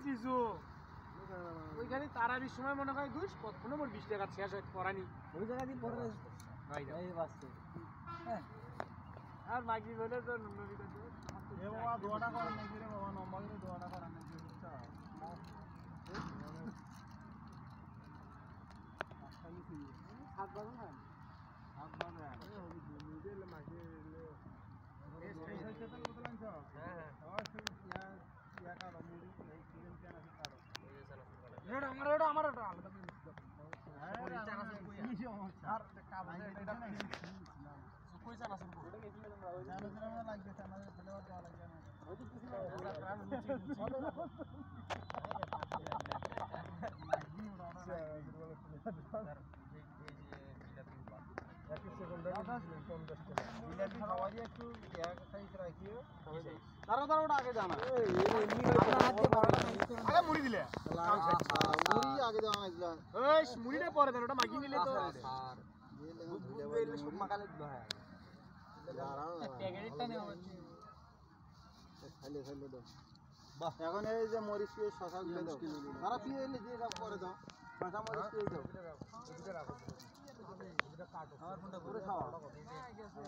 কিছু ওইখানে তারাবির সময় মনে হয় ঘুষ কখনো মোর 20 টাকা শেষ হয় করানি ওই জায়গা দিয়ে পরে এই বাসতে আর বাকি বলে তো নবী কত এ বাবা দোয়াটা করেন নাকি রে বাবা নম্বরে দোয়াটা করেন নাকি বুঝছো হাত বাঁধা না হাত বাঁধা ওই দুধের মাঝে এই সাইকেল কত লাঞ্চ হ্যাঁ হ্যাঁ ইয়া কারো মুড়ি এই সিজন কেন আছে কারো এটা আমার আলাদা হ্যাঁ চানা সব কই আর কাবলে এটা কই চানা সব ওটা গেছিল আমরা জানো জানা লাগবে চানা ফেলেবার দেওয়া লাগবে না ওই তো কিছু পুরো প্রাণ আগে জানা আগে মুড়ি দিলে মুড়ি আগে দেওয়া লাগলো ওই মুড়িটা পরে দেন ওটা মাগি নিলে তো সব মাখালে হয় প্যাকেটটা নেওয়া হচ্ছে খাইলে খাইলে দাও বাহ এখন এই যে মরিচ দিয়ে শসা গুলো দাও তারা দিয়ে এলে দিয়ে সব করে দাও শসা মরিচ দিয়ে দাও এটা রাখো এটা কাটো আমার ফোনটা পুরো খাওয়া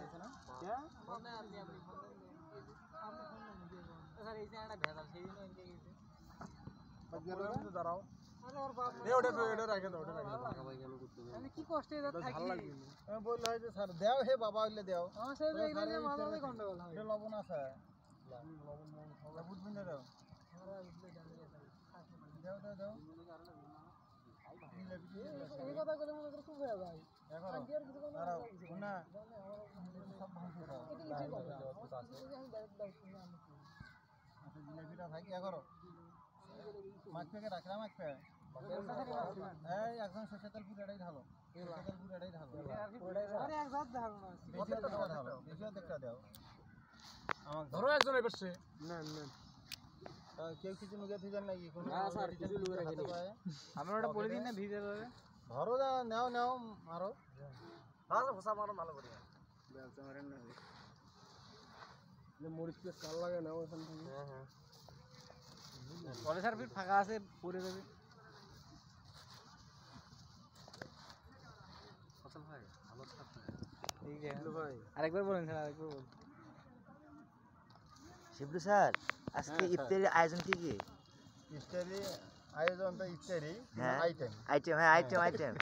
গেছে না কে ফোনে আপনি ফোন স্যার এই যে একটা ভেজাল সেই দিন এনকে গেছে গেল দাঁড়াও আরে ওর বাপ এই ওটা রাখে দাও ওটা রাখে দাও ভাই গেল করতে আমি কি কষ্টে এটা থাকি ভালো লাগবে আমি বলল হয় যে স্যার দাও হে বাবা হইলে দাও আমার সাথে এইখানে মাথাতে গন্ডগোল হয় এটা লবণ আছে লবণ মন খাওয়া বুঝবেন না দাও দাও দাও দাও এই কথা বলে মনে করে খুব ভালো ভাই এখন আর কিছু কোন না শোনা সব ভাঙছে দাও আচ্ছা জিলাপিটা থাকি এগারো মাছ থেকে রাখলাম একটা এই একদম সরষে তেল পুরোটাই ঢালো সরষে তেল পুরোটাই ঢালো আরে একসাথে ঢালো না বেশি ঢালো বেশি দেখা দাও আমাকে ধরো একজন এসেছে না না কেউ কিছু মুখে দিবেন নাকি কোন না স্যার কিছু লুকে রাখি আমরা ওটা পড়ে দিন না ভিজে যাবে ধরো না নাও নাও মারো হ্যাঁ ভোসা মারো ভালো করে বেলচা মারেন না মরিচ পেস্ট কাল লাগে না ওখান থেকে হ্যাঁ হ্যাঁ পরে স্যার ফির ফাঁকা আছে পড়ে যাবে ফসল ভাই ভালো থাকবে ঠিক আছে ভাই আরেকবার বলেন স্যার আরেকবার বলুন শিবলু স্যার আজকে ইফতারের আয়োজন কি কি ইফতারি আয়োজন তো ইফতারি আইটেম হ্যাঁ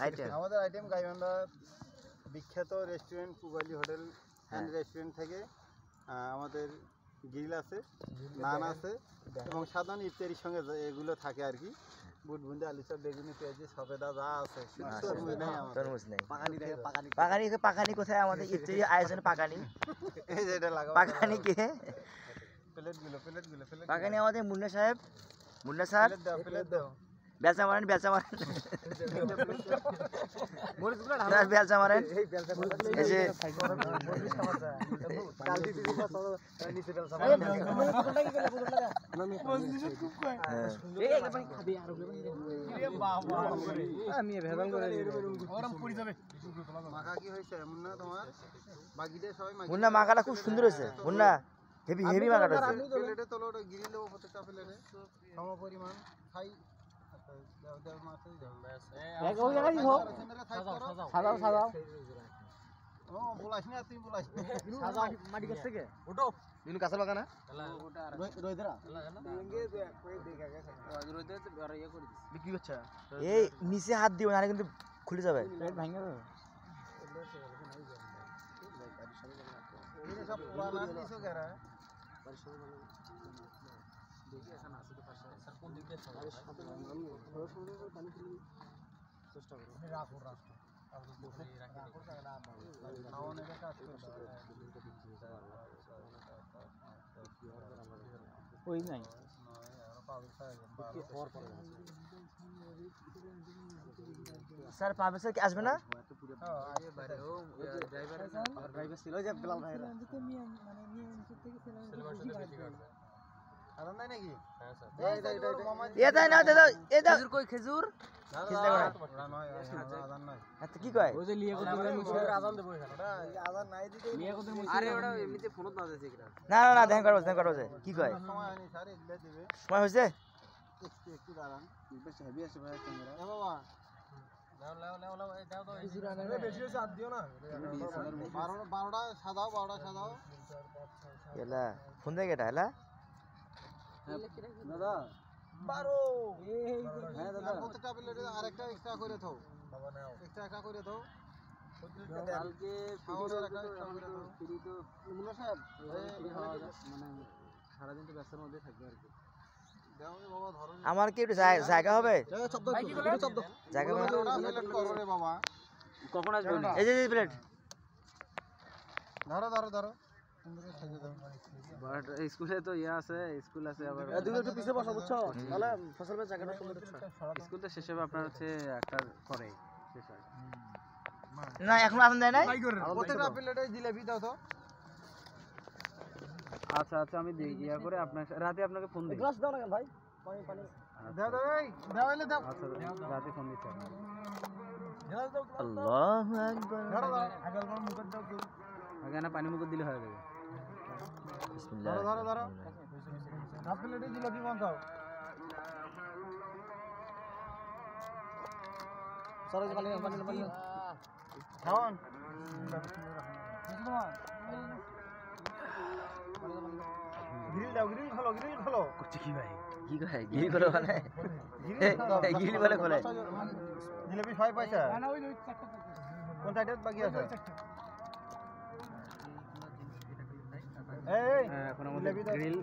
আইটেম আমাদের আইটেম গাইবান্ধা বিখ্যাত restaurant Pubali hotel and restaurant থেকে আমাদের গ্রিল আছে নান আছে এবং সাধারণ ইফতারির সঙ্গে এগুলো থাকে আর কি বুট বুন্দে আলু চপ বেগুনি পেঁয়াজি সবেদা যা আছে তরমুজ নেই পাকানি কোথায় আমাদের ইফতারি আয়োজন পাকানি এই যে এটা লাগাও পাকানি কে প্লেটগুলো পাকানি আমাদের মুন্না স্যার প্লেট দাও বেলচা মারেন বেলচা মারেন এই যে মুন্না মাখাটা খুব সুন্দর হয়েছে মুন্না হেভি মাখাটা প্লেটে তোলো গিরি দেবো প্রত্যেকটা প্লেটে সমপরিমাণ খাই এই নিচে হাত দিও না কিন্তু খুলে যাবে ওই নাই স্যার পাবে স্যার আসবে না খেজুর কি কয় না ধ্যান করবো কি কয় সময় হয়েছে একটু দাঁড়ান বেশ হেভি আছে ভাই ক্যামেরা এ বাবা লাও এই দাও তো বেশি হচ্ছে আর দিও না 12টা সাদাও 12টা সাদাও এলা ফোন দে কেটা এলা দাদা 12 হ্যাঁ দাদা প্রত্যেকটা প্লেটে আরেকটা এক্সট্রা করে দাও বাবা নাও এক্সট্রা করে দাও কালকে খাওয়ার একটা এক্সট্রা করে দাও ফ্রি তো মুন্না সাহেব মানে সারা দিন তো ব্যস্তর মধ্যে থাকবে আর কি দাও বাবা ধরো আমার কি একটু জায়গা হবে জায়গা হবে প্লেট করো রে বাবা কখন আসবে উনি? এই যে প্লেট ধরো সুন্দর করে সাজিয়ে দাও বাট স্কুলে তো ইয়ে আছে, স্কুল আছে আবার তুমি একটু পিছে বসো বুঝছো তাহলে ফসল ভাই জায়গাটা সুন্দর হচ্ছে স্কুল তো শেষ হবে আপনার হচ্ছে একটা পরে শেষ হয়। না এখন আসন দেয় নাই প্রত্যেকটা প্লেটে জিলেবি দাও তো আচ্ছা আচ্ছা আমি ইয়া করে আপনার রাতে আপনাকে ফোন দিই। গ্লাস দাও না কেন ভাই পানি দাও এই দাও এলে দাও আচ্ছা রাতে ফোন দিচ্ছি আপনাকে। গ্লাস দাও আল্লাহু আকবার ধরো আগের কোন মুখে দাও আগে না পানি মুখ দিলে হয়ে যাবে। বিসমিল্লাহ ধরো হাফ প্লেটে জিলেবি বানাও সরো পানি খাওয়ান গ্রিল খোলো করছে কি ভাই? কি কয় গিল করে মানে গিল বলে খোলে জিলেবি 6 পয়সা কোন সাইডে বাকি আছে এই হ্যাঁ, এখন আমাদের জিলেবি দাও। গ্রিল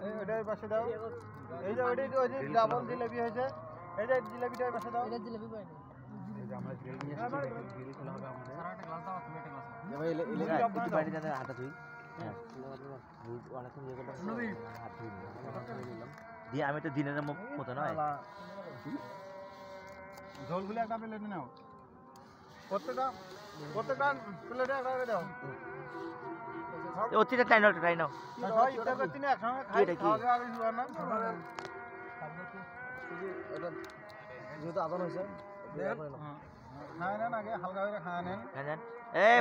এই ওটার পাশে দাও এই যে ওই যে ডাবল জিলেবি হয়েছে এই যে জিলেবিটার পাশে দাও এটা জিলেবি কই এই যে আমরা গ্রিল নিয়ে এসেছি, দেখেন গ্রিল খোলা হবে আমাদের। ভাই একটু বাইরে যাতে হাতটা ধুই হ্যাঁ অনেকক্ষণ ইয়ে করলাম হাত ধুই দিয়ে আমি তো দিনের মতো নয় ঝোলগুলো একটা প্লেটে নাও প্রত্যেকটা প্লেটে একটা করে দাও অতিটা টাই নাও ভাই এটা করতে না একসঙ্গে খাই এটা কি? খাওয়া আর কিছু না এটা যেহেতু আদান হয়েছে খায় নেন আগে হালকা করে খায় নেন জানেন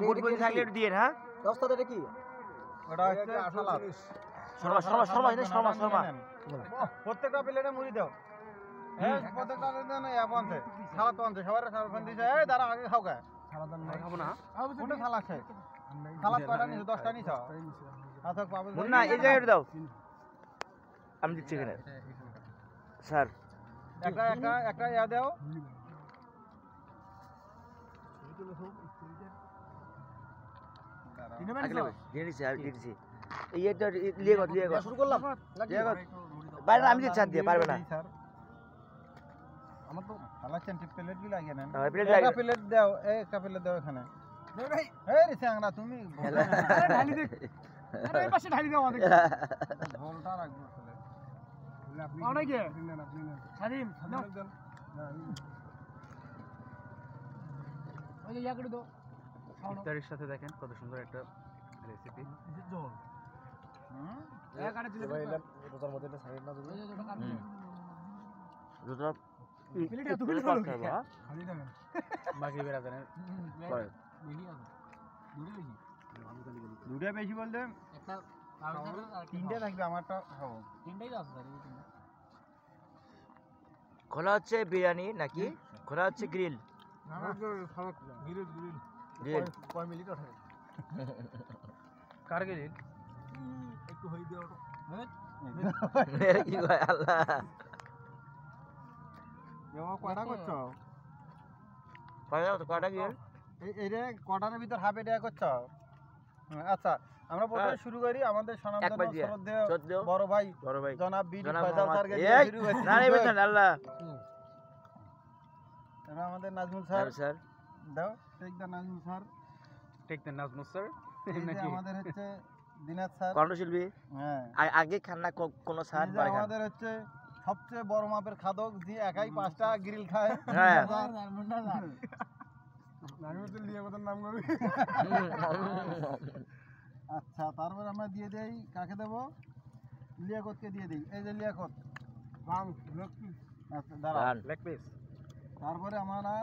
বুট বুট থাকলে একটু দিয়ে হ্যাঁ দশটাতে এটা কি ওটা হচ্ছে সালাদ শর্মা প্রত্যেকটা প্লেটে মুড়ি দাও এই প্রত্যেকটা প্লেটে না ইয়া বনছে সালাদ বনছে সবার সালাদ বন দিছে এই দাঁড়া আগে খাও কা খাবো না। কোনটা সালাদ খাই সালাদ কয়টা নিছো 10টা নিছো আচ্ছা পাবল না এই জায়গায় একটু দাও আমি দিচ্ছি এখানে স্যার একটা ইয়া দাও দিয়ে দিচ্ছি আর দিয়ে দিচ্ছি এই এটা লিয়ে গো শুরু করলাম বাইরে আমি দিচ্ছি আর দিয়ে পারবে না স্যার আমার তো সালাদ প্লেট গুলো লাগিয়ে নেন প্লেট একটা প্লেট দাও একটা প্লেট দাও এখানে এই রে স্যাংরা তুমি ঢালি দে আরে এই পাশে ঢালি দাও আমাদের ঝোলটা রাখবো আসলে আপনি অনেকে আপনি নেন সাদিম দেন ওই যে ইয়া করে দাও ইফতারের সাথে দেখেন কত সুন্দর একটা রেসিপি। ঝোল এক আড়ে দিলে রোজার মধ্যে এটা সাইড না দিলে দুটো প্লেট এত করে খাবো খালি দেন বাকি বেরাদানের পরে বেশি আছে দুটো বেশি বলতে একটা তিনটে থাকবে আমারটা খাবো তিনটাই তো আছে খোলা হচ্ছে বিরিয়ানি নাকি খোলা হচ্ছে গ্রিল গ্রিল গ্রিল কয় মিনিট ওঠে কার গ্রিল? একটু হই দিও কি কয় আল্লাহ এমন কয়টা করছো কয়টা গ্রিল এই রে কটার ভিতর হাফ এডিয়া করছো আচ্ছা আমরা প্রথমে শুরু করি আমাদের একবার সনাতন দিয়ে। শ্রদ্ধেয় বড় ভাই জনাব বি জনাব ফয়সাল মোহাম্মদ স্যারকে এই, শুরু করছি না রে বেটা আল্লাহ এবার আমাদের নাজমুল স্যার স্যার দাও take the Nazmul sir take then Nazmus sir এই যে নাকি? আমাদের হচ্ছে দিনাত স্যার কণ্ঠশিল্পী হ্যাঁ আগে খান না কোনো এই স্যার যে পরে খান আমাদের হচ্ছে সবচেয়ে বড় মাপের খাদক যে একাই 5টা গ্রিল খায় হ্যাঁ। নাজমুল লিয়াকতের নাম করবি আচ্ছা তারপর আমরা দিয়ে দেই কাকে দেব লিয়াকতকে দিয়ে দেই এই যে লিয়াকত রাম আচ্ছা দাঁড়া খান। লেগ পিস তারপরে আমরা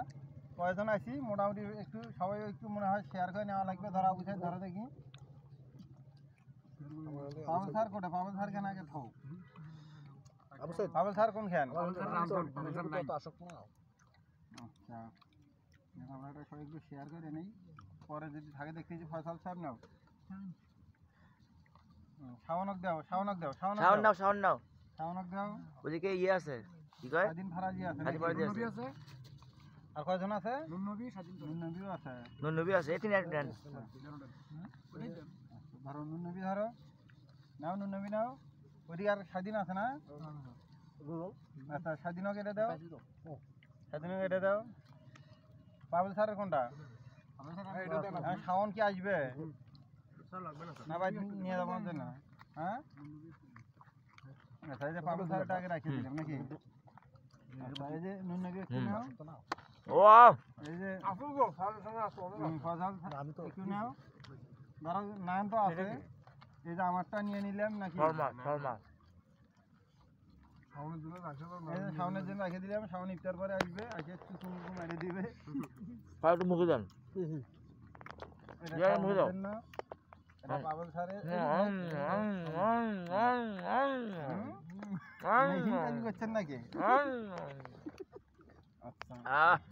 কয়জন আছি মোটামুটি একটু সবাই একটু মনে হয় শেয়ার করে নেওয়া লাগবে ধরা বুঝে ধরে দেখি পাবল স্যার কোটে পাবল স্যার কেন আগে থাও বাবুল স্যার কোন খান আচ্ছা আচ্ছা আমরা এটা সবাই একটু শেয়ার করে নেই পরে যদি থাকে দেখতেছি ফয়সাল স্যার নাও শাওনক দাও শাওনক দাও সাউন্ড নাও শাওনক দাও ওদিকে ইয়ে আছে কি কয় স্বাধীন ফারাজি আছে স্বাধীন নাকি? ফারাজি আছে। আর কয়জন আছে নুননবী স্বাধীন নুননবীও আছে নবী আছে এই তিন নেন ধরো নুননবী ধরো নাও নুননবী নাও ওদিকে আর স্বাধীন আছে না আচ্ছা স্বাধীনও কেটে দাও স্বাধীনও কেটে দাও বাবুল স্যারের কোনটা হ্যাঁ শাওন কি আসবে না ভাই নিয়ে যাবো আমাদের না হ্যাঁ আচ্ছা এই যে বাবুল স্যারটা আগে রাখিয়ে দিলাম নাকি আচ্ছা এই যে নুননবী একটু নাও ও এই যে ফজল একটু নাও ধরো নান তো আছে এই যে আমারটা নিয়ে নিলাম নাকি শর্মা এই যে শাওনের জন্য রেখে দিলাম শাওন ইফতার পরে আসবে এসে চুকুম মেরে দিবে পাও একটু মুখে দেন এটা ইয়া, মুখে দাও। শাওনের জন্য এটা বাবুল স্যারের মেহিন চালু করছেন নাকি আচ্ছা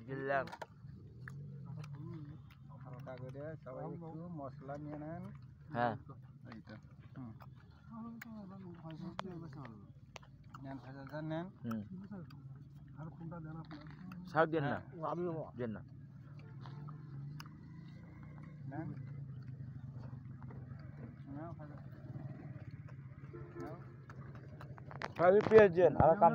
গেলাম হালকা করে সবাই একটু মশলা নিয়ে নেন হ্যাঁ এইটা নেন ফজল স্যার নেন সাউথ দেন না দেন না নেন নাও ফজল নাও পেঁয়াজ দেন আর কাম